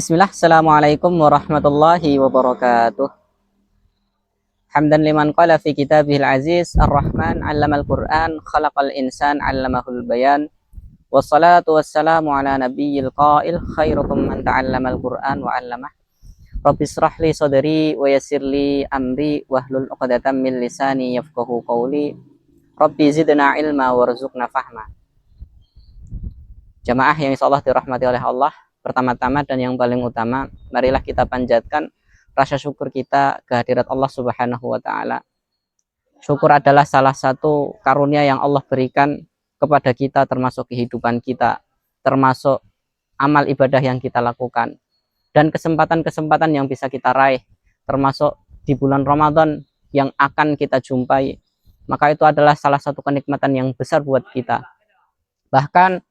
Bismillah, Assalamualaikum warahmatullahi wabarakatuh. Hamdan liman qala fi kitabihil aziz ar-Rahman 'allamal Qur'an khalaqal insan 'allamahul bayan. Wassalatu wassalamu ala nabiyyil qail khairukum man ta'allamal Qur'an wa 'allamah. Rabbi israh li sadri wa yassir li amri wahlul 'uqdatam min lisani yafqahu qawli. Rabbi zidna ilma warzuqna fahma. Jamaah yang insyaallah dirahmati oleh Allah, pertama-tama dan yang paling utama, marilah kita panjatkan rasa syukur kita kehadirat Allah Subhanahu wa taala. Syukur adalah salah satu karunia yang Allah berikan kepada kita, termasuk kehidupan kita, termasuk amal ibadah yang kita lakukan, dan kesempatan-kesempatan yang bisa kita raih, termasuk di bulan Ramadan yang akan kita jumpai. Maka itu adalah salah satu kenikmatan yang besar buat kita. Bahkan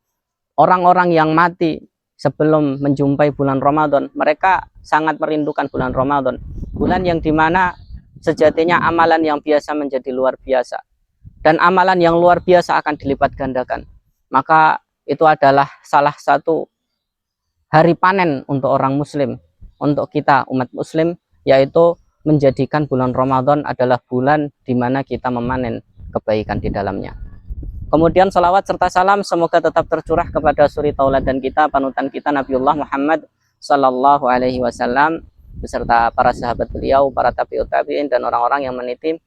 orang-orang yang mati sebelum menjumpai bulan Ramadan, mereka sangat merindukan bulan Ramadan. Bulan yang dimana sejatinya amalan yang biasa menjadi luar biasa. Dan amalan yang luar biasa akan dilipat gandakan. Maka itu adalah salah satu hari panen untuk orang muslim. Untuk kita umat muslim, yaitu menjadikan bulan Ramadan adalah bulan dimana kita memanen kebaikan di dalamnya. Kemudian salawat serta salam semoga tetap tercurah kepada suri tauladan kita, panutan kita Nabiullah Muhammad sallallahu alaihi wasallam beserta para sahabat beliau, para tabi'ut tabi'in dan orang-orang yang meniti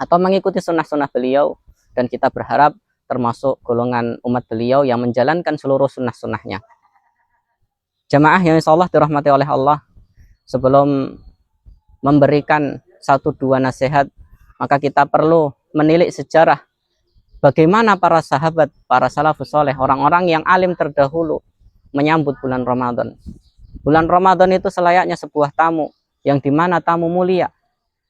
atau mengikuti sunnah-sunnah beliau, dan kita berharap termasuk golongan umat beliau yang menjalankan seluruh sunnah-sunnahnya. Jamaah yang insyaallah dirahmati oleh Allah, sebelum memberikan satu dua nasihat, maka kita perlu menilik sejarah bagaimana para sahabat, para salafus soleh, orang-orang yang alim terdahulu menyambut bulan Ramadan. Bulan Ramadan itu selayaknya sebuah tamu, yang dimana tamu mulia.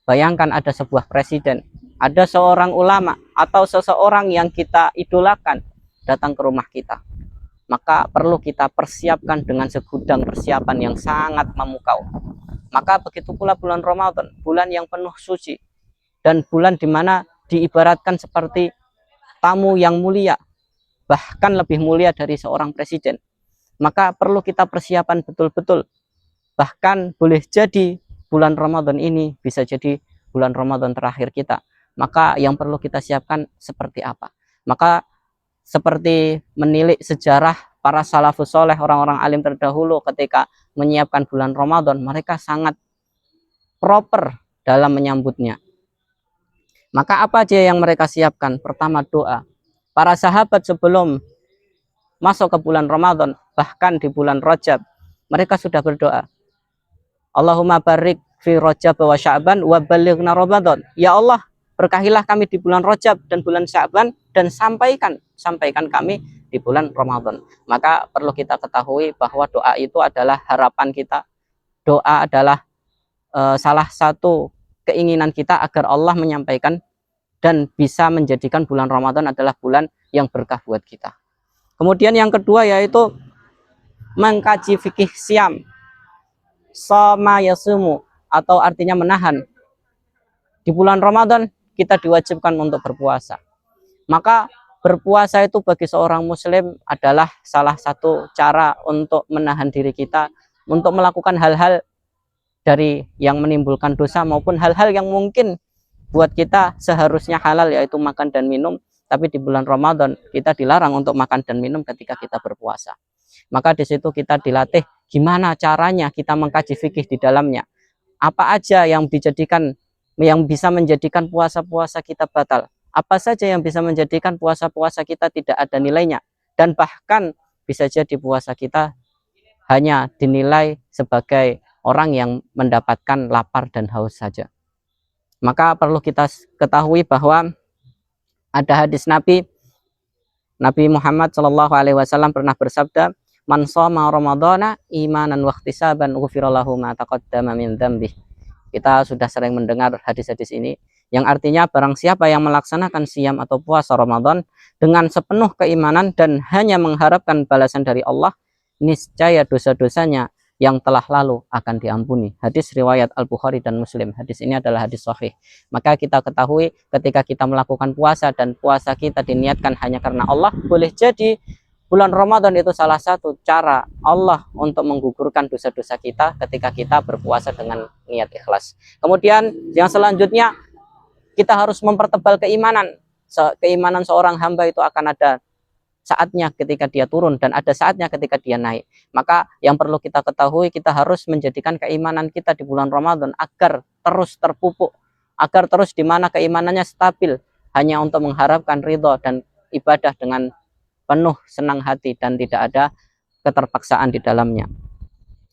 Bayangkan ada sebuah presiden, ada seorang ulama, atau seseorang yang kita idolakan datang ke rumah kita. Maka perlu kita persiapkan dengan segudang persiapan yang sangat memukau. Maka begitu pula bulan Ramadan, bulan yang penuh suci, dan bulan dimana diibaratkan seperti tamu yang mulia, bahkan lebih mulia dari seorang presiden. Maka perlu kita persiapan betul-betul. Bahkan boleh jadi bulan Ramadan ini bisa jadi bulan Ramadan terakhir kita. Maka yang perlu kita siapkan seperti apa? Maka seperti menilik sejarah para salafus soleh, orang-orang alim terdahulu ketika menyiapkan bulan Ramadan, mereka sangat proper dalam menyambutnya. Maka apa aja yang mereka siapkan? Pertama, doa. Para sahabat sebelum masuk ke bulan Ramadan, bahkan di bulan Rajab, mereka sudah berdoa. Allahumma barik fi Rajab wa Sya'ban wa balighna Ramadan. Ya Allah, berkahilah kami di bulan Rajab dan bulan Sya'ban, dan sampaikan kami di bulan Ramadan. Maka perlu kita ketahui bahwa doa itu adalah harapan kita. Doa adalah salah satu keinginan kita agar Allah menyampaikan dan bisa menjadikan bulan Ramadan adalah bulan yang berkah buat kita. Kemudian yang kedua yaitu mengkaji fikih siam, sama yasumu, atau artinya menahan. Di bulan Ramadan kita diwajibkan untuk berpuasa. Maka berpuasa itu bagi seorang muslim adalah salah satu cara untuk menahan diri kita untuk melakukan hal-hal dari yang menimbulkan dosa maupun hal-hal yang mungkin buat kita seharusnya halal, yaitu makan dan minum, tapi di bulan Ramadan kita dilarang untuk makan dan minum ketika kita berpuasa. Maka di situ kita dilatih gimana caranya kita mengkaji fikih di dalamnya. Apa aja yang bisa menjadikan puasa-puasa kita batal? Apa saja yang bisa menjadikan puasa-puasa kita tidak ada nilainya? Dan bahkan bisa jadi puasa kita hanya dinilai sebagai orang yang mendapatkan lapar dan haus saja. Maka perlu kita ketahui bahwa ada hadis Nabi Muhammad SAW pernah bersabda, man shoma ramadhana imanan wa ihtisaban ghufira lahu ma taqaddama min dzambih. Kita sudah sering mendengar hadis-hadis ini, yang artinya barang siapa yang melaksanakan siam atau puasa Ramadan dengan sepenuh keimanan dan hanya mengharapkan balasan dari Allah, niscaya dosa-dosanya yang telah lalu akan diampuni. Hadis riwayat Al-Bukhari dan Muslim. Hadis ini adalah hadis sahih. Maka kita ketahui ketika kita melakukan puasa dan puasa kita diniatkan hanya karena Allah, boleh jadi bulan Ramadan itu salah satu cara Allah untuk menggugurkan dosa-dosa kita ketika kita berpuasa dengan niat ikhlas. Kemudian yang selanjutnya, kita harus mempertebal keimanan. Keimanan seorang hamba itu akan ada saatnya ketika dia turun dan ada saatnya ketika dia naik. Maka yang perlu kita ketahui, kita harus menjadikan keimanan kita di bulan Ramadan agar terus terpupuk, agar terus di mana keimanannya stabil, hanya untuk mengharapkan ridho dan ibadah dengan penuh senang hati dan tidak ada keterpaksaan di dalamnya.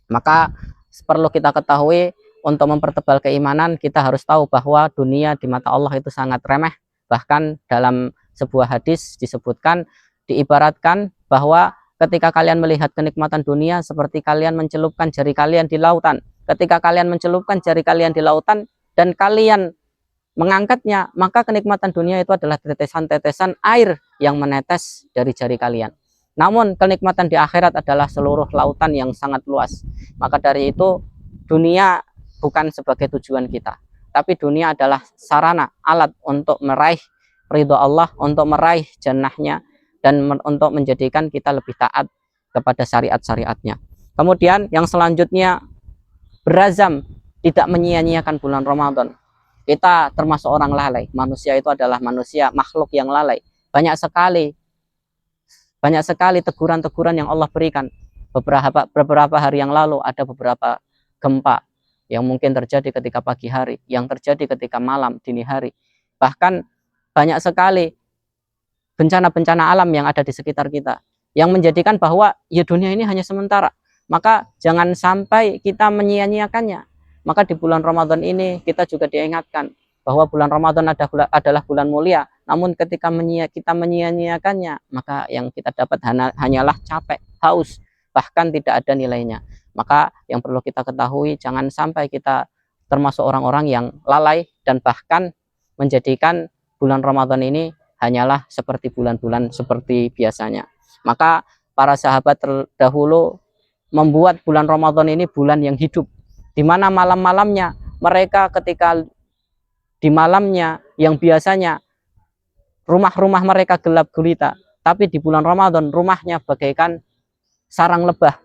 Maka perlu kita ketahui, untuk mempertebal keimanan kita harus tahu bahwa dunia di mata Allah itu sangat remeh. Bahkan dalam sebuah hadis disebutkan, diibaratkan bahwa ketika kalian melihat kenikmatan dunia seperti kalian mencelupkan jari kalian di lautan. Ketika kalian mencelupkan jari kalian di lautan dan kalian mengangkatnya, maka kenikmatan dunia itu adalah tetesan-tetesan air yang menetes dari jari kalian. Namun kenikmatan di akhirat adalah seluruh lautan yang sangat luas. Maka dari itu, dunia bukan sebagai tujuan kita, tapi dunia adalah sarana, alat untuk meraih ridho Allah, untuk meraih jannahnya, dan untuk menjadikan kita lebih taat kepada syariat-syariatnya. Kemudian yang selanjutnya, berazam tidak menyia-nyiakan bulan Ramadan. Kita termasuk orang lalai. Manusia itu adalah manusia, makhluk yang lalai. Banyak sekali teguran-teguran yang Allah berikan. Beberapa hari yang lalu ada beberapa gempa yang mungkin terjadi ketika pagi hari, yang terjadi ketika malam, dini hari. Bahkan banyak sekali bencana-bencana alam yang ada di sekitar kita, yang menjadikan bahwa ya dunia ini hanya sementara. Maka jangan sampai kita menyia-nyiakannya. Maka di bulan Ramadan ini kita juga diingatkan bahwa bulan Ramadan adalah bulan mulia. Namun ketika kita menyia-nyiakannya, maka yang kita dapat hanyalah capek, haus, bahkan tidak ada nilainya. Maka yang perlu kita ketahui, jangan sampai kita termasuk orang-orang yang lalai dan bahkan menjadikan bulan Ramadan ini hanyalah seperti bulan-bulan seperti biasanya. Maka para sahabat terdahulu membuat bulan Ramadan ini bulan yang hidup, di mana malam-malamnya mereka ketika di malamnya yang biasanya rumah-rumah mereka gelap gulita, tapi di bulan Ramadan rumahnya bagaikan sarang lebah.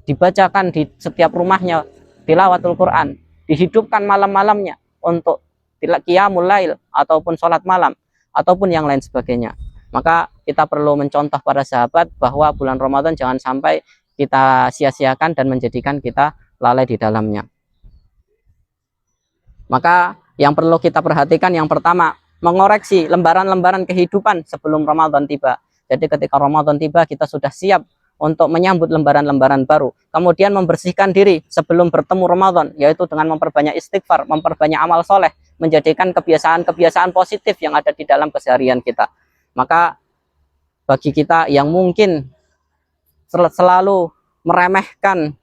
Dibacakan di setiap rumahnya tilawatul Quran, dihidupkan malam-malamnya untuk qiyamul lail ataupun sholat malam ataupun yang lain sebagainya. Maka kita perlu mencontoh para sahabat bahwa bulan Ramadan jangan sampai kita sia-siakan dan menjadikan kita lalai di dalamnya. Maka yang perlu kita perhatikan, yang pertama, mengoreksi lembaran-lembaran kehidupan sebelum Ramadan tiba. Jadi ketika Ramadan tiba, kita sudah siap untuk menyambut lembaran-lembaran baru. Kemudian membersihkan diri sebelum bertemu Ramadan, yaitu dengan memperbanyak istighfar, memperbanyak amal soleh, menjadikan kebiasaan-kebiasaan positif yang ada di dalam keseharian kita. Maka bagi kita yang mungkin selalu meremehkan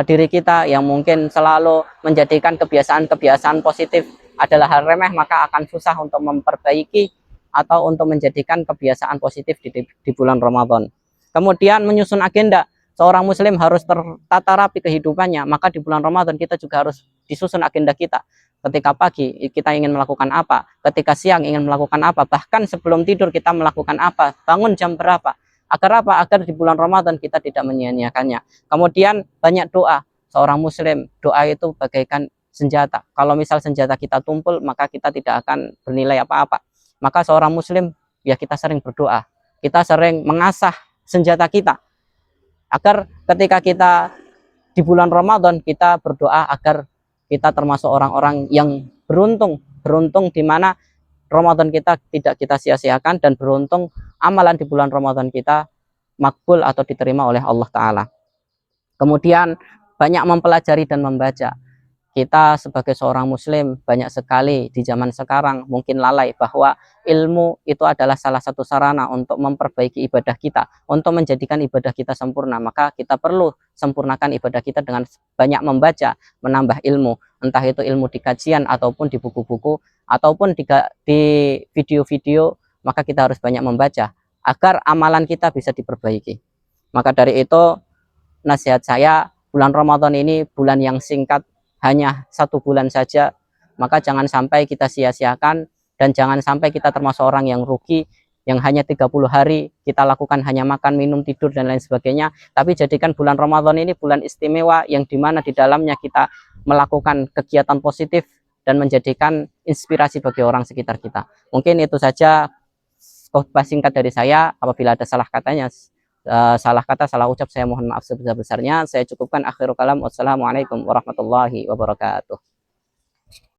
diri kita, yang mungkin selalu menjadikan kebiasaan-kebiasaan positif adalah hal remeh, maka akan susah untuk memperbaiki atau untuk menjadikan kebiasaan positif di bulan Ramadan. Kemudian menyusun agenda. Seorang muslim harus tertata rapi kehidupannya, maka di bulan Ramadan kita juga harus disusun agenda kita. Ketika pagi kita ingin melakukan apa, ketika siang ingin melakukan apa, bahkan sebelum tidur kita melakukan apa, bangun jam berapa. Agar apa? Agar di bulan Ramadan kita tidak menyia-nyiakannya. Kemudian banyak doa. Seorang muslim, doa itu bagaikan senjata. Kalau misal senjata kita tumpul, maka kita tidak akan bernilai apa-apa. Maka seorang muslim, ya kita sering berdoa. Kita sering mengasah senjata kita. Agar ketika kita di bulan Ramadan, kita berdoa agar kita termasuk orang-orang yang beruntung. Beruntung di mana Ramadan kita tidak kita sia-siakan, dan beruntung amalan di bulan Ramadan kita makbul atau diterima oleh Allah Ta'ala. Kemudian banyak mempelajari dan membaca. Kita sebagai seorang muslim banyak sekali di zaman sekarang mungkin lalai bahwa ilmu itu adalah salah satu sarana untuk memperbaiki ibadah kita, untuk menjadikan ibadah kita sempurna. Maka kita perlu sempurnakan ibadah kita dengan banyak membaca, menambah ilmu, entah itu ilmu di kajian ataupun di buku-buku ataupun di video-video. Maka kita harus banyak membaca agar amalan kita bisa diperbaiki. Maka dari itu nasihat saya, bulan Ramadan ini bulan yang singkat, hanya 1 bulan saja. Maka jangan sampai kita sia-siakan, dan jangan sampai kita termasuk orang yang rugi yang hanya 30 hari kita lakukan hanya makan, minum, tidur, dan lain sebagainya. Tapi jadikan bulan Ramadan ini bulan istimewa yang dimana di dalamnya kita melakukan kegiatan positif dan menjadikan inspirasi bagi orang sekitar kita. Mungkin itu saja khotbah singkat dari saya. Apabila ada salah katanya, salah kata, salah ucap, saya mohon maaf sebesar-besarnya. Saya cukupkan, akhirul kalam. Wassalamualaikum warahmatullahi wabarakatuh.